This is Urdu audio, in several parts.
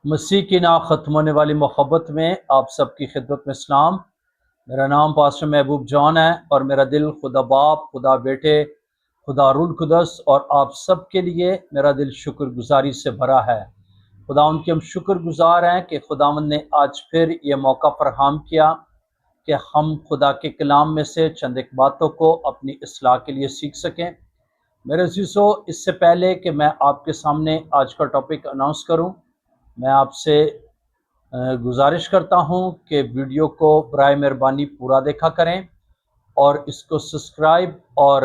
مسیح کی نا ختم ہونے والی محبت میں آپ سب کی خدمت میں سلام۔ میرا نام پاسٹر محبوب جان ہے اور میرا دل خدا باپ، خدا بیٹے، خدا روح القدس اور آپ سب کے لیے میرا دل شکر گزاری سے بھرا ہے۔ خداوند کے ہم شکر گزار ہیں کہ خداوند نے آج پھر یہ موقع فراہم کیا کہ ہم خدا کے کلام میں سے چند ایک باتوں کو اپنی اصلاح کے لیے سیکھ سکیں۔ میرے عزیزو، اس سے پہلے کہ میں آپ کے سامنے آج کا ٹاپک اناؤنس کروں، میں آپ سے گزارش کرتا ہوں کہ ویڈیو کو برائے مہربانی پورا دیکھا کریں اور اس کو سبسکرائب اور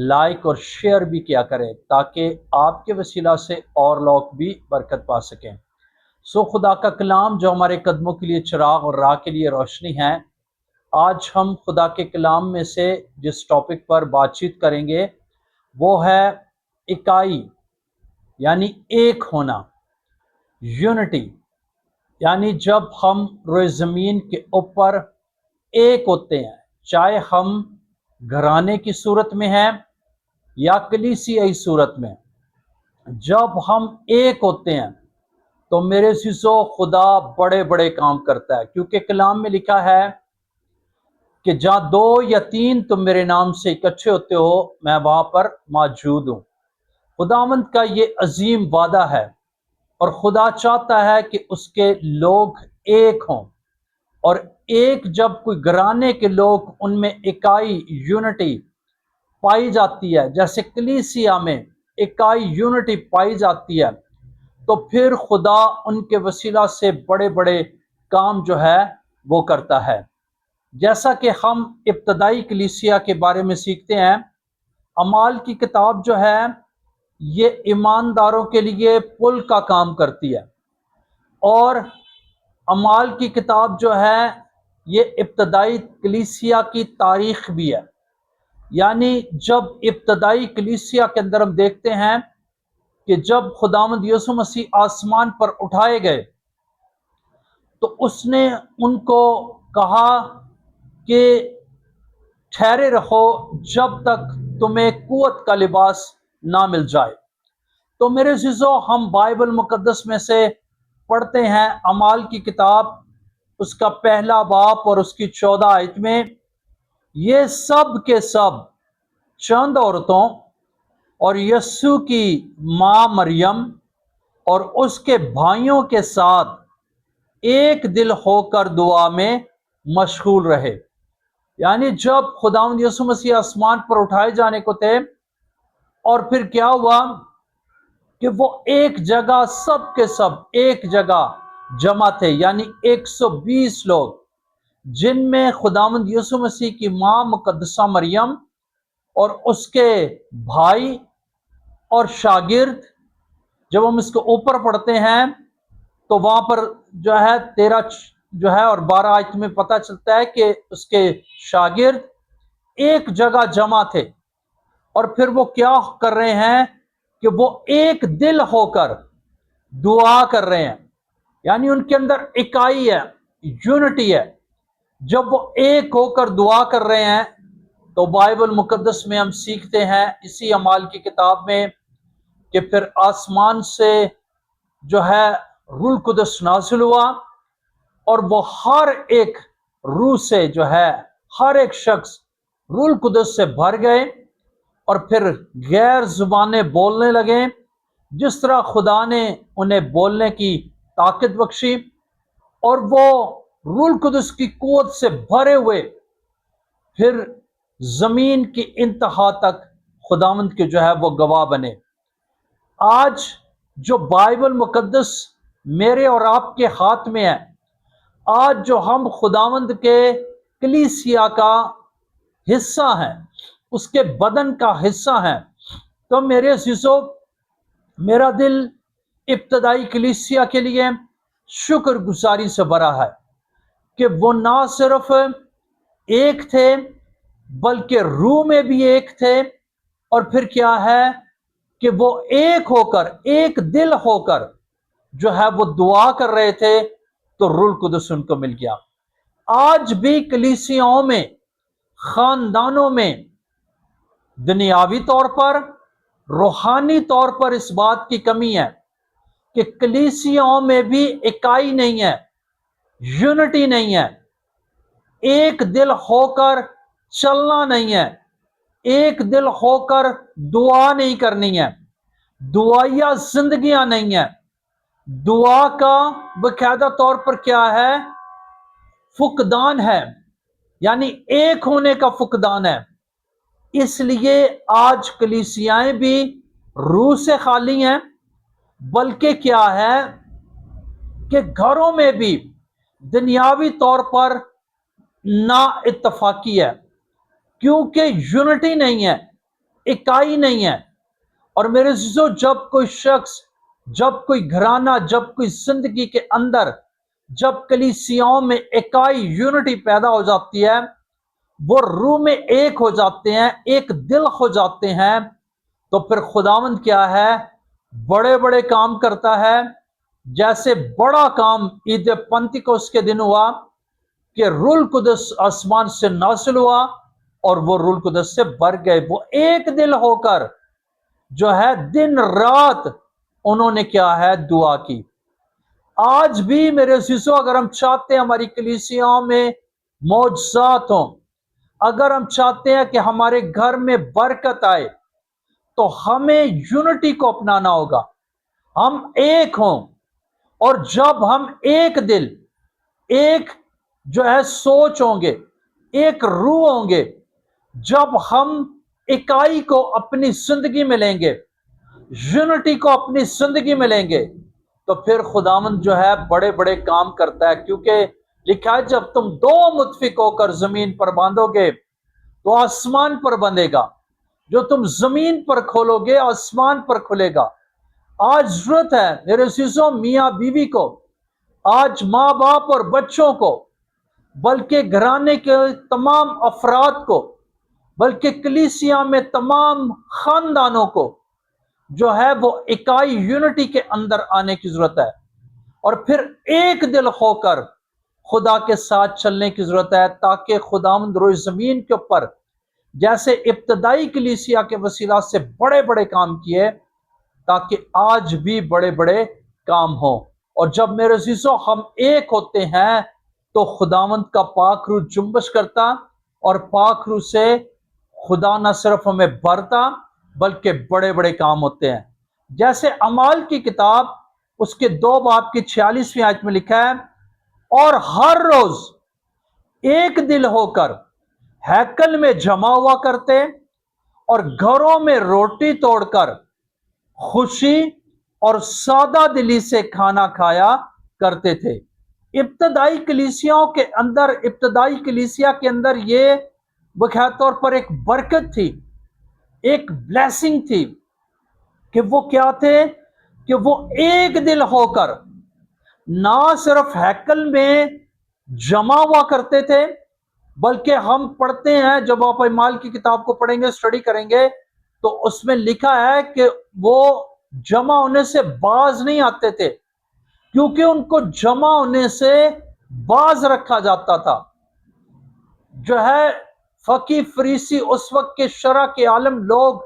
لائک اور شیئر بھی کیا کریں تاکہ آپ کے وسیلہ سے اور لوگ بھی برکت پا سکیں۔ خدا کا کلام جو ہمارے قدموں کے لیے چراغ اور راہ کے لیے روشنی ہے، آج ہم خدا کے کلام میں سے جس ٹاپک پر بات چیت کریں گے وہ ہے اکائی، یعنی ایک ہونا، یونٹی۔ یعنی جب ہم روئے زمین کے اوپر ایک ہوتے ہیں، چاہے ہم گھرانے کی صورت میں ہیں یا کلیسیائی صورت میں، جب ہم ایک ہوتے ہیں تو میرے عزیزو خدا بڑے بڑے کام کرتا ہے، کیونکہ کلام میں لکھا ہے کہ جہاں 2 یا 3 تم میرے نام سے اکٹھے ہوتے ہو، میں وہاں پر موجود ہوں۔ خداوند کا یہ عظیم وعدہ ہے اور خدا چاہتا ہے کہ اس کے لوگ ایک ہوں، اور ایک جب کوئی گھرانے کے لوگ ان میں اکائی، یونٹی پائی جاتی ہے، جیسے کلیسیا میں اکائی، یونٹی پائی جاتی ہے، تو پھر خدا ان کے وسیلہ سے بڑے بڑے کام جو ہے وہ کرتا ہے۔ جیسا کہ ہم ابتدائی کلیسیا کے بارے میں سیکھتے ہیں، اعمال کی کتاب جو ہے یہ ایمانداروں کے لیے پل کا کام کرتی ہے، اور اعمال کی کتاب جو ہے یہ ابتدائی کلیسیا کی تاریخ بھی ہے۔ یعنی جب ابتدائی کلیسیا کے اندر ہم دیکھتے ہیں کہ جب خداوند یسوع مسیح آسمان پر اٹھائے گئے تو اس نے ان کو کہا کہ ٹھہرے رہو جب تک تمہیں قوت کا لباس نہ مل جائے۔ تو میرے عزیزو، ہم بائبل مقدس میں سے پڑھتے ہیں اعمال کی کتاب، اس کا 1 باب اور اس کی 14 آیت میں، یہ سب کے سب چند عورتوں اور یسوع کی ماں مریم اور اس کے بھائیوں کے ساتھ ایک دل ہو کر دعا میں مشغول رہے۔ یعنی جب خداوند یسوع مسیح آسمان پر اٹھائے جانے کو تھے، اور پھر کیا ہوا کہ وہ ایک جگہ، سب کے سب ایک جگہ جمع تھے، یعنی 120 لوگ، جن میں خداوند یسوع مسیح کی ماں مقدسہ مریم اور اس کے بھائی اور شاگرد۔ جب ہم اس کو اوپر پڑھتے ہیں تو وہاں پر جو ہے 13 جو ہے اور 12 آیت میں پتہ چلتا ہے کہ اس کے شاگرد ایک جگہ جمع تھے، اور پھر وہ کیا کر رہے ہیں کہ وہ ایک دل ہو کر دعا کر رہے ہیں، یعنی ان کے اندر اکائی ہے، یونٹی ہے۔ جب وہ ایک ہو کر دعا کر رہے ہیں تو بائبل مقدس میں ہم سیکھتے ہیں اسی اعمال کی کتاب میں کہ پھر آسمان سے جو ہے روح القدس نازل ہوا، اور وہ ہر ایک روح سے جو ہے ہر ایک شخص روح القدس سے بھر گئے، اور پھر غیر زبانیں بولنے لگے جس طرح خدا نے انہیں بولنے کی طاقت بخشی، اور وہ روح القدس کی قوت سے بھرے ہوئے پھر زمین کی انتہا تک خداوند کے جو ہے وہ گواہ بنے۔ آج جو بائبل مقدس میرے اور آپ کے ہاتھ میں ہے، آج جو ہم خداوند کے کلیسیا کا حصہ ہیں، اس کے بدن کا حصہ ہیں، تو میرے عزیزو، میرا دل ابتدائی کلیسیا کے لیے شکر گزاری سے بھرا ہے کہ وہ نہ صرف ایک تھے بلکہ روح میں بھی ایک تھے، اور پھر کیا ہے کہ وہ ایک ہو کر، ایک دل ہو کر جو ہے وہ دعا کر رہے تھے، تو روح القدس ان کو مل گیا۔ آج بھی کلیسیاؤں میں، خاندانوں میں دنیاوی طور پر، روحانی طور پر اس بات کی کمی ہے کہ کلیسیاؤں میں بھی اکائی نہیں ہے، یونٹی نہیں ہے، ایک دل ہو کر چلنا نہیں ہے، ایک دل ہو کر دعا نہیں کرنی ہے، دعائیا زندگیاں نہیں ہیں۔ دعا کا باقاعدہ طور پر کیا ہے؟ فقدان ہے، یعنی ایک ہونے کا فقدان ہے۔ اس لیے آج کلیسیائیں بھی روح سے خالی ہیں، بلکہ کیا ہے کہ گھروں میں بھی دنیاوی طور پر نا اتفاقی ہے، کیونکہ یونٹی نہیں ہے، اکائی نہیں ہے۔ اور میرے عزیزو، جب کوئی شخص، جب کوئی گھرانہ، جب کوئی زندگی کے اندر، جب کلیسیاؤں میں اکائی، یونٹی پیدا ہو جاتی ہے، وہ روح میں ایک ہو جاتے ہیں، ایک دل ہو جاتے ہیں، تو پھر خداوند کیا ہے؟ بڑے بڑے کام کرتا ہے۔ جیسے بڑا کام عید پنتیکوس کے دن ہوا کہ روح القدس آسمان سے نازل ہوا اور وہ روح القدس سے بھر گئے۔ وہ ایک دل ہو کر جو ہے دن رات انہوں نے کیا ہے؟ دعا کی۔ آج بھی میرے عزیزو، اگر ہم چاہتے ہیں ہماری کلیسیاؤں میں معجزات ہوں، اگر ہم چاہتے ہیں کہ ہمارے گھر میں برکت آئے، تو ہمیں یونٹی کو اپنانا ہوگا، ہم ایک ہوں۔ اور جب ہم ایک دل، ایک جو ہے سوچ ہوں گے، ایک روح ہوں گے، جب ہم اکائی کو اپنی زندگی میں لیں گے، یونٹی کو اپنی زندگی میں لیں گے، تو پھر خداوند جو ہے بڑے بڑے کام کرتا ہے۔ کیونکہ لکھا ہے جب تم دو متفق ہو کر زمین پر باندھو گے تو آسمان پر بندھے گا، جو تم زمین پر کھولو گے آسمان پر کھلے گا۔ آج ضرورت ہے میرے عزیزوں، میاں بیوی کو، آج ماں باپ اور بچوں کو، بلکہ گھرانے کے تمام افراد کو، بلکہ کلیسیا میں تمام خاندانوں کو جو ہے وہ اکائی، یونٹی کے اندر آنے کی ضرورت ہے، اور پھر ایک دل ہو کر خدا کے ساتھ چلنے کی ضرورت ہے، تاکہ خداوند روئے زمین کے اوپر جیسے ابتدائی کلیسیا کے وسیلہ سے بڑے بڑے کام کیے، تاکہ آج بھی بڑے بڑے کام ہوں۔ اور جب میرے عزیزو ہم ایک ہوتے ہیں تو خداوند کا پاک روح جنبش کرتا، اور پاک روح سے خدا نہ صرف ہمیں بھرتا بلکہ بڑے بڑے کام ہوتے ہیں۔ جیسے اعمال کی کتاب اس کے 2 باب کی 46ویں آیت میں لکھا ہے، اور ہر روز ایک دل ہو کر ہیکل میں جمع ہوا کرتے اور گھروں میں روٹی توڑ کر خوشی اور سادہ دلی سے کھانا کھایا کرتے تھے۔ ابتدائی کلیسیاؤں کے اندر، ابتدائی کلیسیا کے اندر یہ باقاعدہ طور پر ایک برکت تھی، ایک بلیسنگ تھی، کہ وہ کیا تھے؟ کہ وہ ایک دل ہو کر نہ صرف ہیکل میں جمع ہوا کرتے تھے، بلکہ ہم پڑھتے ہیں، جب آپ اعمال کی کتاب کو پڑھیں گے، اسٹڈی کریں گے، تو اس میں لکھا ہے کہ وہ جمع ہونے سے باز نہیں آتے تھے، کیونکہ ان کو جمع ہونے سے باز رکھا جاتا تھا۔ جو ہے فقی فریسی اس وقت کے شرع کے عالم لوگ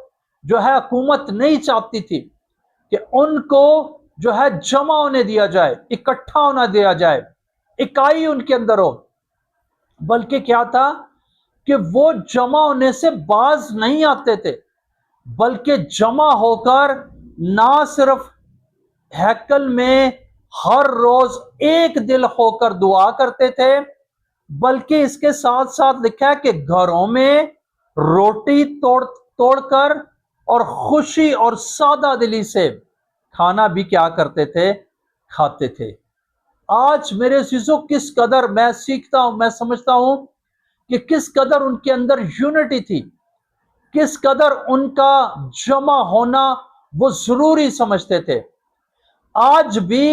جو ہے حکومت نہیں چاہتی تھی کہ ان کو جو ہے جمع ہونے دیا جائے، اکٹھا ہونا دیا جائے، اکائی ان کے اندر ہو، بلکہ کیا تھا کہ وہ جمع ہونے سے باز نہیں آتے تھے، بلکہ جمع ہو کر نہ صرف ہیکل میں ہر روز ایک دل ہو کر دعا کرتے تھے، بلکہ اس کے ساتھ ساتھ لکھا ہے کہ گھروں میں روٹی توڑ کر اور خوشی اور سادہ دلی سے کھانا بھی کیا کرتے تھے؟ کھاتے تھے۔ آج میرے عزیزو کس قدر میں سیکھتا ہوں، میں سمجھتا ہوں کہ کس قدر ان کے اندر یونٹی تھی، کس قدر ان کا جمع ہونا وہ ضروری سمجھتے تھے۔ آج بھی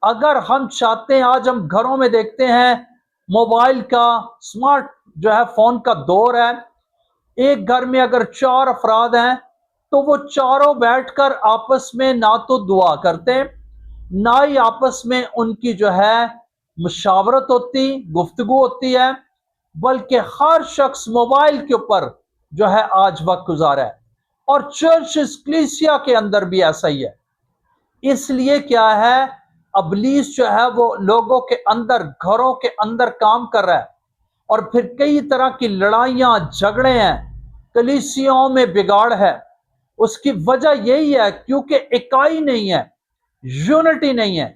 اگر ہم چاہتے ہیں، آج ہم گھروں میں دیکھتے ہیں موبائل کا، سمارٹ جو ہے فون کا دور ہے، ایک گھر میں اگر 4 افراد ہیں تو وہ چاروں بیٹھ کر آپس میں نہ تو دعا کرتے، نہ ہی آپس میں ان کی جو ہے مشاورت ہوتی، گفتگو ہوتی ہے، بلکہ ہر شخص موبائل کے اوپر جو ہے آج وقت گزارا ہے۔ اور چرچ کلیسیا کے اندر بھی ایسا ہی ہے اس لیے کیا ہے، ابلیس جو ہے وہ لوگوں کے اندر، گھروں کے اندر کام کر رہا ہے، اور پھر کئی طرح کی لڑائیاں جھگڑے ہیں، کلیسیوں میں بگاڑ ہے۔ اس کی وجہ یہی ہے کیونکہ اکائی نہیں ہے، یونٹی نہیں ہے۔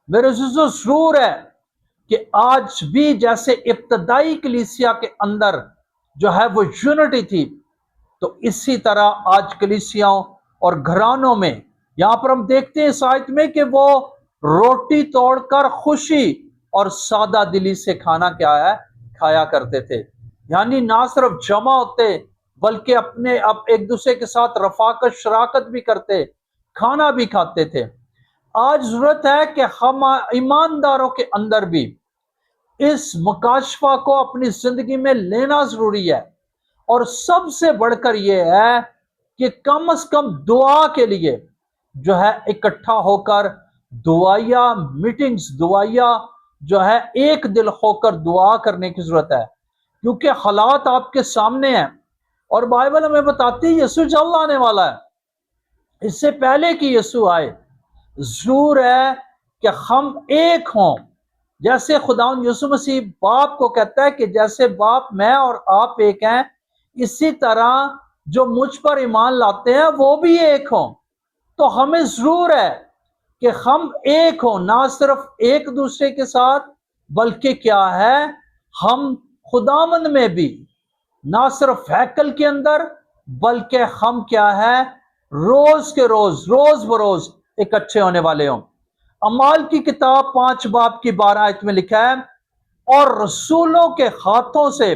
میرے عزیزو، ضرور ہے کہ آج بھی جیسے ابتدائی کلیسیا کے اندر جو ہے وہ یونٹی تھی، تو اسی طرح آج کلیسیاؤں اور گھرانوں میں، یہاں پر ہم دیکھتے ہیں اس آیت میں کہ وہ روٹی توڑ کر خوشی اور سادہ دلی سے کھانا کیا ہے، کھایا کرتے تھے۔ یعنی نہ صرف جمع ہوتے بلکہ اپنے اب ایک دوسرے کے ساتھ رفاقت شراکت بھی کرتے، کھانا بھی کھاتے تھے۔ آج ضرورت ہے کہ ہم ایمانداروں کے اندر بھی اس مکاشفہ کو اپنی زندگی میں لینا ضروری ہے، اور سب سے بڑھ کر یہ ہے کہ کم از کم دعا کے لیے جو ہے اکٹھا ہو کر دعائیا میٹنگز، دعائیا جو ہے ایک دل ہو کر دعا کرنے کی ضرورت ہے، کیونکہ حالات آپ کے سامنے ہیں، اور بائبل ہمیں بتاتی ہے یسوع جلد آنے والا ہے۔ اس سے پہلے کہ یسوع آئے، ضرور ہے کہ ہم ایک ہوں، جیسے خداوند یسوع مسیح باپ کو کہتا ہے کہ جیسے باپ میں اور آپ ایک ہیں، اسی طرح جو مجھ پر ایمان لاتے ہیں وہ بھی ایک ہوں۔ تو ہمیں ضرور ہے کہ ہم ایک ہوں، نہ صرف ایک دوسرے کے ساتھ، بلکہ کیا ہے، ہم خداوند میں بھی، نہ صرف ہیکل کے اندر، بلکہ ہم کیا ہے، روز کے روز، روز بروز اکٹھے ہونے والے ہوں۔ اعمال کی کتاب 5 باب کی 12 آیت میں لکھا ہے، اور رسولوں کے ہاتھوں سے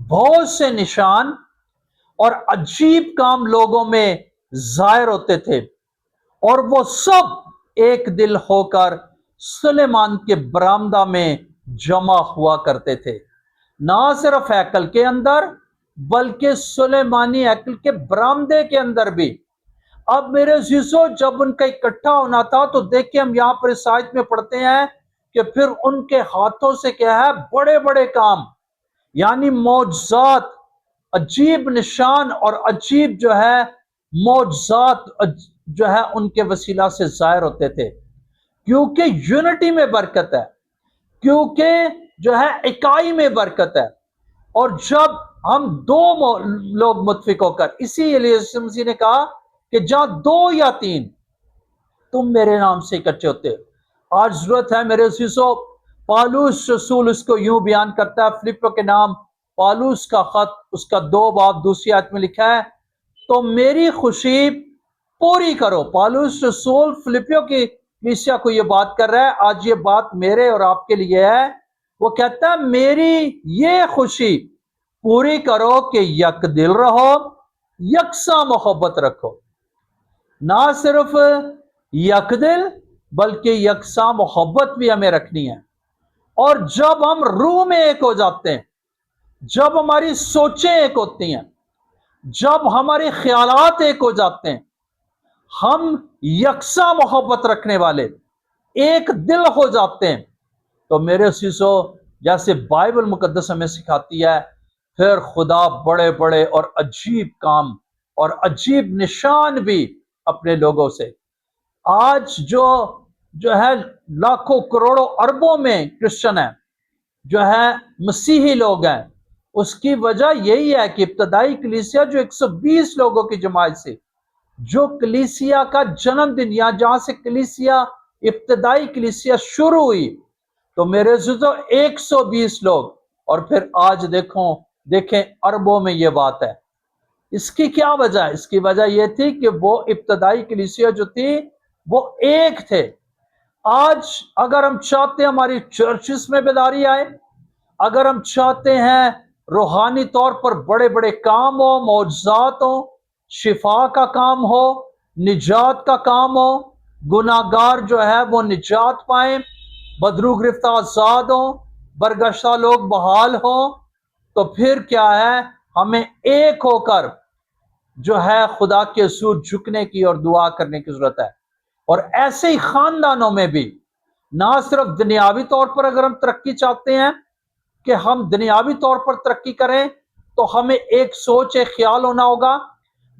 بہت سے نشان اور عجیب کام لوگوں میں ظاہر ہوتے تھے، اور وہ سب ایک دل ہو کر سلیمان کے برآمدہ میں جمع ہوا کرتے تھے۔ نہ صرف ہیکل کے اندر بلکہ سلیمانی ہیکل کے برآمدے کے اندر بھی۔ اب میرے عزیزو، جب ان کا اکٹھا ہونا تھا تو دیکھیں ہم یہاں پر اس آیت میں پڑھتے ہیں کہ پھر ان کے ہاتھوں سے کیا ہے، بڑے بڑے کام، یعنی معجزات، عجیب نشان اور عجیب جو ہے معجزات جو ہے ان کے وسیلہ سے ظاہر ہوتے تھے، کیونکہ یونٹی میں برکت ہے، کیونکہ جو ہے اکائی میں برکت ہے۔ اور جب ہم دو لوگ متفق ہو کر، اسی لیے یسوع مسیح نے کہا کہ جہاں 2 یا 3 تم میرے نام سے اکٹھے ہوتے۔ آج ضرورت ہے میرے عزیزو، پالوس رسول اس کو یوں بیان کرتا ہے، فلپیوں کے نام پالوس کا خط، اس کا 2 باب دوسری آیت میں لکھا ہے، تو میری خوشی پوری کرو۔ پالوس رسول فلپیوں کی کلیسیا کو یہ بات کر رہا ہے، آج یہ بات میرے اور آپ کے لیے ہے۔ وہ کہتا ہے میری یہ خوشی پوری کرو کہ یک دل رہو، یکساں محبت رکھو۔ نہ صرف یک دل بلکہ یکساں محبت بھی ہمیں رکھنی ہے۔ اور جب ہم روح میں ایک ہو جاتے ہیں، جب ہماری سوچیں ایک ہوتی ہیں، جب ہمارے خیالات ایک ہو جاتے ہیں، ہم یکساں محبت رکھنے والے ایک دل ہو جاتے ہیں، تو میرے عزیزو، جیسے بائبل مقدس ہمیں سکھاتی ہے، پھر خدا بڑے بڑے اور عجیب کام اور عجیب نشان بھی اپنے لوگوں سے۔ آج جو ہے لاکھوں کروڑوں اربوں میں کرسچن ہیں، جو ہے مسیحی لوگ ہیں، اس کی وجہ یہی ہے کہ ابتدائی کلیسیا جو 120 لوگوں کی جماعت سے، جو کلیسیا کا جنم دن، یا جہاں سے کلیسیا ابتدائی کلیسیا شروع ہوئی، تو میرے عزیزو 120 لوگ، اور پھر آج دیکھیں اربوں میں یہ بات ہے۔ اس کی کیا وجہ ہے؟ اس کی وجہ یہ تھی کہ وہ ابتدائی کلیسیا جو تھی وہ ایک تھے۔ آج اگر ہم چاہتے ہیں ہماری چرچز میں بیداری آئے، اگر ہم چاہتے ہیں روحانی طور پر بڑے بڑے کام ہو، معجزات ہو، شفا کا کام ہو، نجات کا کام ہو، گناہگار جو ہے وہ نجات پائیں، بدرو گرفتہ آزاد ہوں، برگشتہ لوگ بحال ہوں، تو پھر کیا ہے، ہمیں ایک ہو کر جو ہے خدا کے حضور جھکنے کی اور دعا کرنے کی ضرورت ہے۔ اور ایسے ہی خاندانوں میں بھی، نہ صرف دنیاوی طور پر اگر ہم ترقی چاہتے ہیں کہ ہم دنیاوی طور پر ترقی کریں، تو ہمیں ایک سوچ، ایک خیال ہونا ہوگا،